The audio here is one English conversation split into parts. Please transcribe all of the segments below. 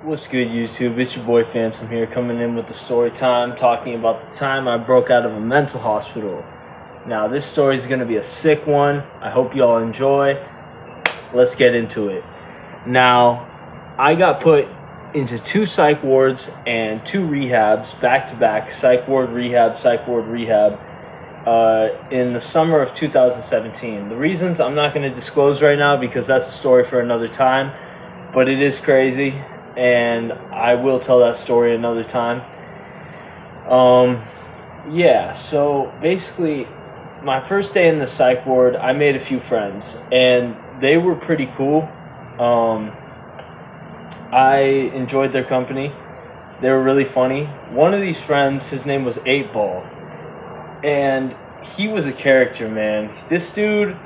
What's good, YouTube? It's your boy Phantom here, coming in with the story time, talking about the time I broke out of a mental hospital. Now, this story is going to be a sick one. I hope you all enjoy. Let's get into it. Now, I got put into 2 psych wards and 2 rehabs, back-to-back, psych ward, rehab, in the summer of 2017. The reasons I'm not going to disclose right now because that's a story for another time, but it is crazy. And I will tell that story another time. So basically, my first day in the psych ward, I made a few friends, and they were pretty cool. I enjoyed their company. They were really funny. One of these friends, his name was 8 Ball, and he was a character, man. This dude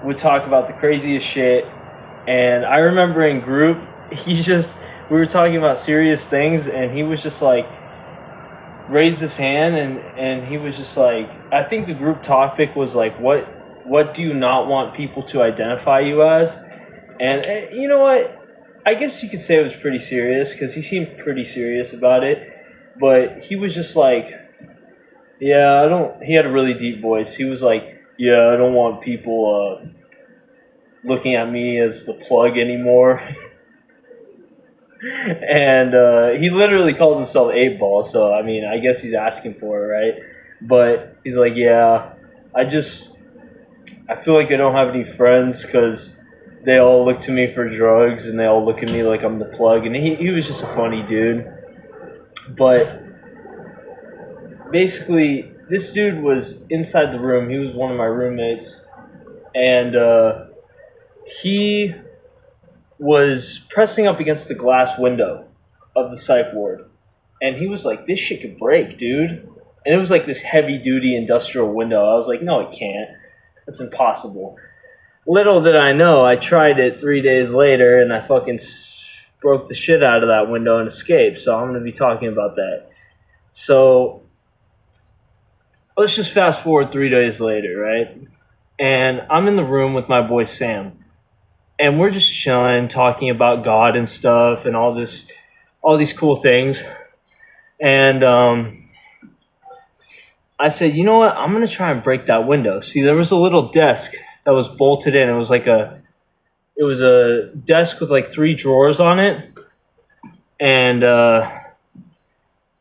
would talk about the craziest shit, and I remember in group, we were talking about serious things, and he was just like, raised his hand, and he was just like, I think the group topic was like, what do you not want people to identify you as? And you know what? I guess you could say it was pretty serious, because he seemed pretty serious about it, but he was just like, he had a really deep voice. He was like, I don't want people looking at me as the plug anymore. And he literally called himself 8 Ball, so I mean, I guess he's asking for it, right? But he's like, I feel like I don't have any friends because they all look to me for drugs and they all look at me like I'm the plug. And he was just a funny dude. But basically, this dude was inside the room. He was one of my roommates, and he was pressing up against the glass window of the psych ward, and he was like, this shit could break, dude. And it was like this heavy duty industrial window. I was like, no, it can't. That's impossible. Little did I know, I tried it 3 days later, and I fucking broke the shit out of that window and escaped. So I'm going to be talking about that. So let's just fast forward 3 days later, right? And I'm in the room with my boy Sam. And we're just chilling, talking about God and stuff and all these cool things. And I said, you know what? I'm going to try and break that window. See, there was a little desk that was bolted in. It was a desk with like 3 drawers on it. And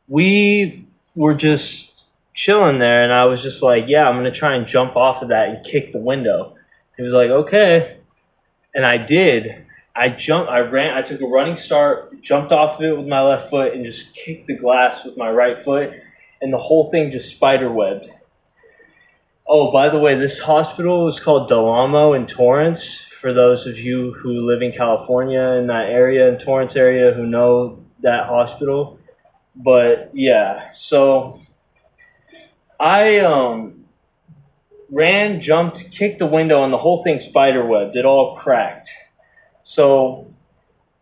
we were just chilling there. And I was just like, I'm going to try and jump off of that and kick the window. He was like, okay. And I did. I ran, I took a running start, jumped off of it with my left foot, and just kicked the glass with my right foot, and the whole thing just spider-webbed. Oh, by the way, this hospital is called Del Amo in Torrance, for those of you who live in California, in that area, in Torrance area, who know that hospital. But, so I ran, jumped, kicked the window, and the whole thing spider-webbed. It all cracked. So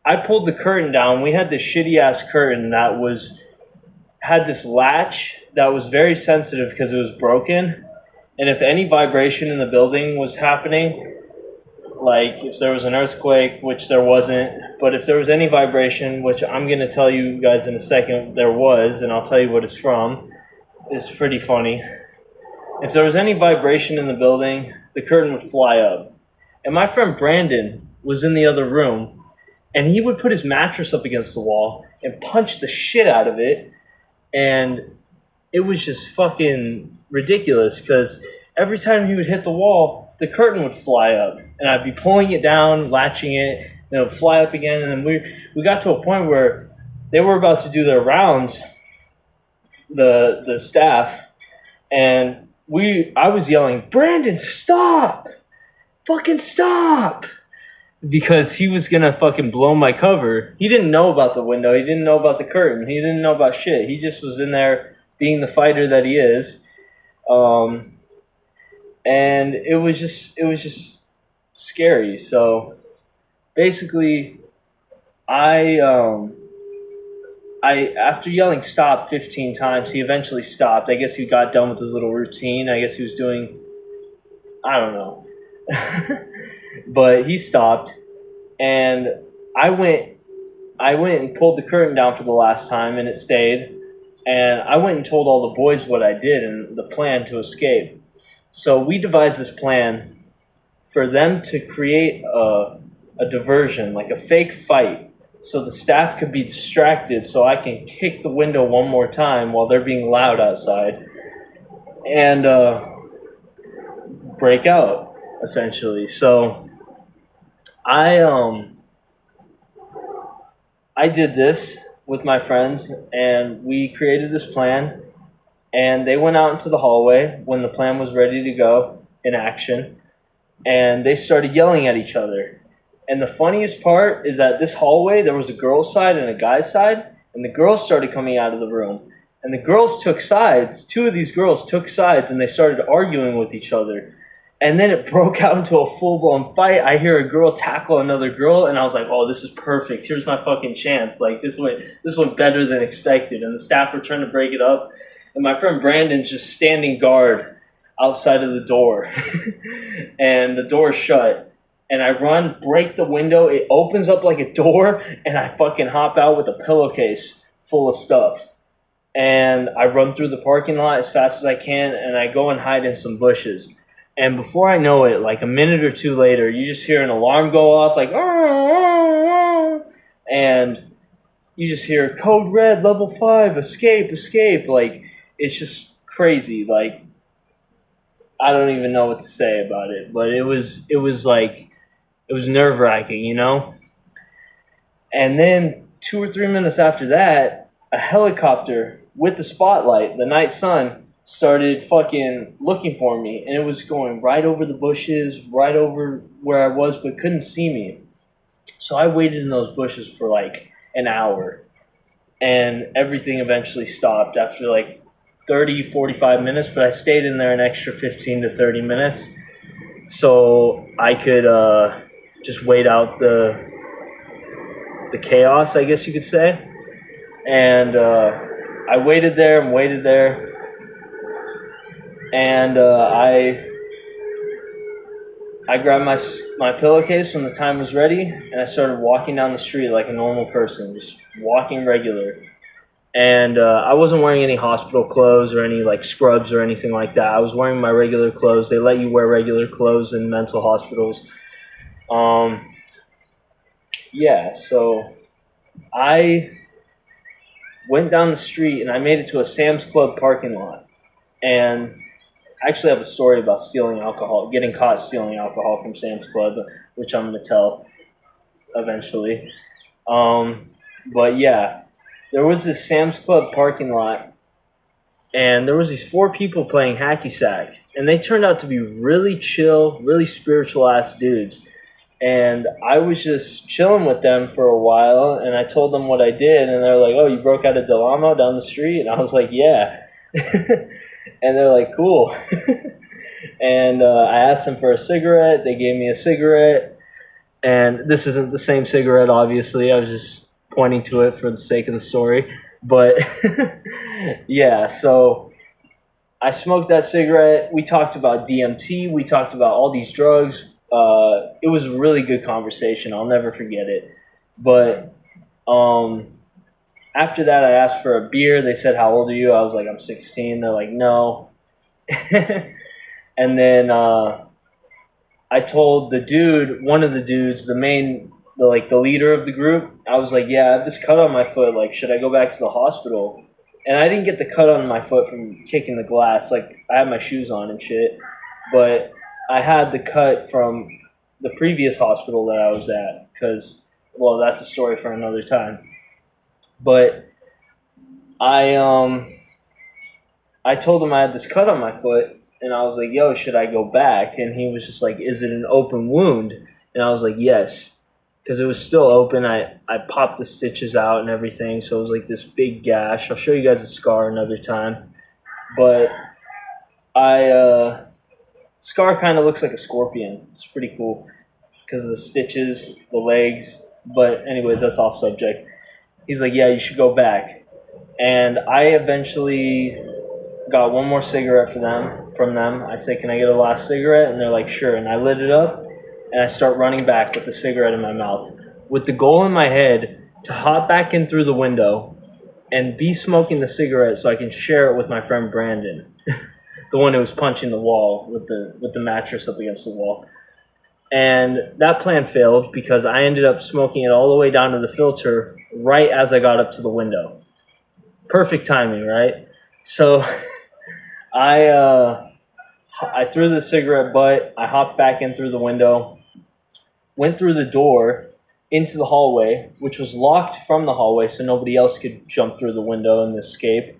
I pulled the curtain down. We had this shitty-ass curtain that had this latch that was very sensitive because it was broken. And if any vibration in the building was happening, like if there was an earthquake, which there wasn't, but if there was any vibration, which I'm going to tell you guys in a second there was, and I'll tell you what it's from, it's pretty funny. If there was any vibration in the building, the curtain would fly up. And my friend Brandon was in the other room, and he would put his mattress up against the wall and punch the shit out of it. And it was just fucking ridiculous because every time he would hit the wall, the curtain would fly up. And I'd be pulling it down, latching it, and it would fly up again. And then we got to a point where they were about to do their rounds, the staff, and I was yelling, Brandon, stop! Fucking stop! Because he was gonna fucking blow my cover. He didn't know about the window. He didn't know about the curtain. He didn't know about shit. He just was in there being the fighter that he is. And it was just scary. So basically, after yelling stop 15 times, he eventually stopped. I guess he got done with his little routine. I guess he was doing, I don't know. But he stopped, and I went I went and pulled the curtain down for the last time, and it stayed. And I went and told all the boys what I did and the plan to escape. So we devised this plan for them to create a diversion, like a fake fight, so the staff could be distracted so I can kick the window one more time while they're being loud outside and break out, essentially. So I did this with my friends, and we created this plan, and they went out into the hallway when the plan was ready to go in action, and they started yelling at each other. And the funniest part is that this hallway, there was a girl's side and a guy's side, and the girls started coming out of the room. And the girls took sides. Two of these girls took sides, and they started arguing with each other. And then it broke out into a full-blown fight. I hear a girl tackle another girl, and I was like, oh, this is perfect. Here's my fucking chance. Like, this went better than expected. And the staff were trying to break it up. And my friend Brandon's just standing guard outside of the door. And the door's shut. And I run, break the window. It opens up like a door, and I fucking hop out with a pillowcase full of stuff. And I run through the parking lot as fast as I can, and I go and hide in some bushes. And before I know it, like a minute or two later, you just hear an alarm go off, like, and you just hear code red, level 5, escape, escape. Like, it's just crazy. Like, I don't even know what to say about it, but it was nerve-wracking, you know? And then 2 or 3 minutes after that, a helicopter with the spotlight, the night sun, started fucking looking for me, and it was going right over the bushes, right over where I was, but couldn't see me. So I waited in those bushes for like an hour, and everything eventually stopped after like 30, 45 minutes, but I stayed in there an extra 15 to 30 minutes so I could just wait out the chaos, I guess you could say. And I waited there and waited there. And I grabbed my pillowcase when the time was ready, and I started walking down the street like a normal person, just walking regular. And I wasn't wearing any hospital clothes or any like scrubs or anything like that. I was wearing my regular clothes. They let you wear regular clothes in mental hospitals. Yeah, so I went down the street, and I made it to a Sam's Club parking lot. And I actually have a story about stealing alcohol, getting caught stealing alcohol from Sam's Club, which I'm going to tell eventually. But yeah, there was this Sam's Club parking lot, and there was these 4 people playing hacky sack, and they turned out to be really chill, really spiritual ass dudes. And I was just chilling with them for a while, and I told them what I did, and they're like, oh, you broke out of Del Amo down the street? And I was like, yeah. And they're like, cool. And I asked them for a cigarette. They gave me a cigarette. And this isn't the same cigarette, obviously. I was just pointing to it for the sake of the story. But, yeah, so I smoked that cigarette. We talked about DMT. We talked about all these drugs. It was a really good conversation. I'll never forget it. But after that, I asked for a beer. They said, how old are you? I was like, I'm 16. They're like, no. And then I told the dude, one of the dudes, the leader of the group, I was like, yeah, I have this cut on my foot. Like, should I go back to the hospital? And I didn't get the cut on my foot from kicking the glass. Like, I had my shoes on and shit. But I had the cut from the previous hospital that I was at because, well, that's a story for another time. But I told him I had this cut on my foot, and I was like, yo, should I go back? And he was just like, is it an open wound? And I was like, yes, because it was still open. I popped the stitches out and everything, so it was like this big gash. I'll show you guys the scar another time. But scar kind of looks like a scorpion. It's pretty cool because of the stitches, the legs. But anyways, that's off subject. He's like, yeah, you should go back. And I eventually got one more cigarette from them. I said, can I get a last cigarette? And they're like, sure. And I lit it up, and I start running back with the cigarette in my mouth with the goal in my head to hop back in through the window and be smoking the cigarette so I can share it with my friend Brandon, the one who was punching the wall with the mattress up against the wall. And that plan failed because I ended up smoking it all the way down to the filter right as I got up to the window. Perfect timing, right? So I threw the cigarette butt. I hopped back in through the window, went through the door into the hallway, which was locked from the hallway so nobody else could jump through the window and escape.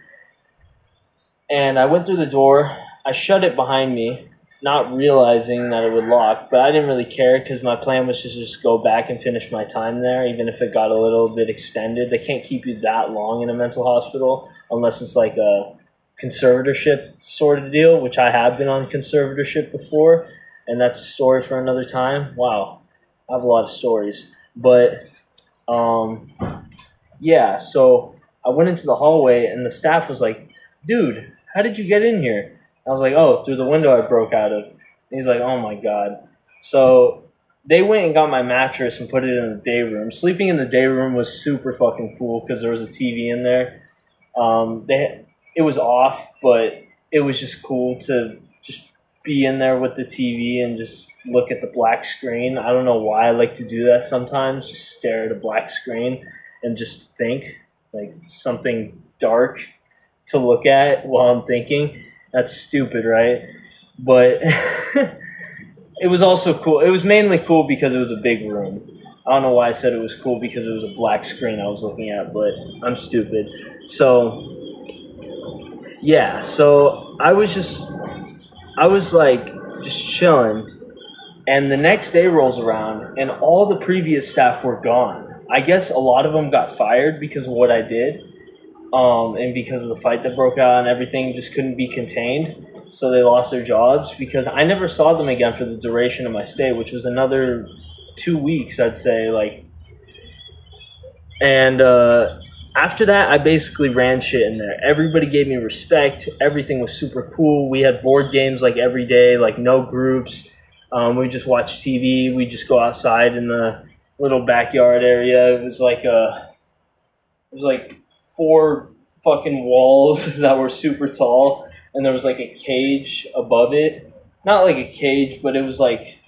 And I went through the door. I shut it behind me, not realizing that it would lock, but I didn't really care because my plan was to just go back and finish my time there, even if it got a little bit extended. They can't keep you that long in a mental hospital unless it's like a conservatorship sort of deal, which I have been on conservatorship before, and that's a story for another time. Wow, I have a lot of stories. But yeah, so I went into the hallway and the staff was like, dude, how did you get in here? I was like, oh, through the window I broke out of. And he's like, oh my God. So they went and got my mattress and put it in the day room. Sleeping in the day room was super fucking cool because there was a TV in there. It was off, but it was just cool to just be in there with the TV and just look at the black screen. I don't know why I like to do that sometimes, just stare at a black screen and just think, like something dark to look at while I'm thinking. That's stupid, right? But it was also cool. It was mainly cool because it was a big room. I don't know why I said it was cool because it was a black screen I was looking at, but I'm stupid. So yeah, so I was like just chilling, and the next day rolls around and all the previous staff were gone. I guess a lot of them got fired because of what I did, and because of the fight that broke out and everything just couldn't be contained. So they lost their jobs because I never saw them again for the duration of my stay, which was another 2 weeks, I'd say. And after that, I basically ran shit in there. Everybody gave me respect. Everything was super cool. We had board games like every day, like no groups. We just watch TV. We just go outside in the little backyard area. It was like 4 fucking walls that were super tall, and there was like a cage above it. Not like a cage, but it was like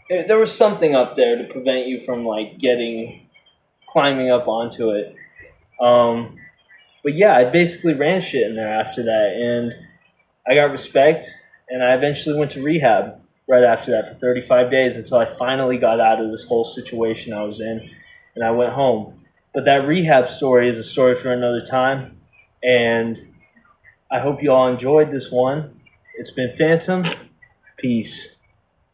there was something up there to prevent you from like climbing up onto it. But yeah, I basically ran shit in there after that, and I got respect, and I eventually went to rehab right after that for 35 days until I finally got out of this whole situation I was in, and I went home. But that rehab story is a story for another time, and I hope you all enjoyed this one. It's been Phantom. Peace.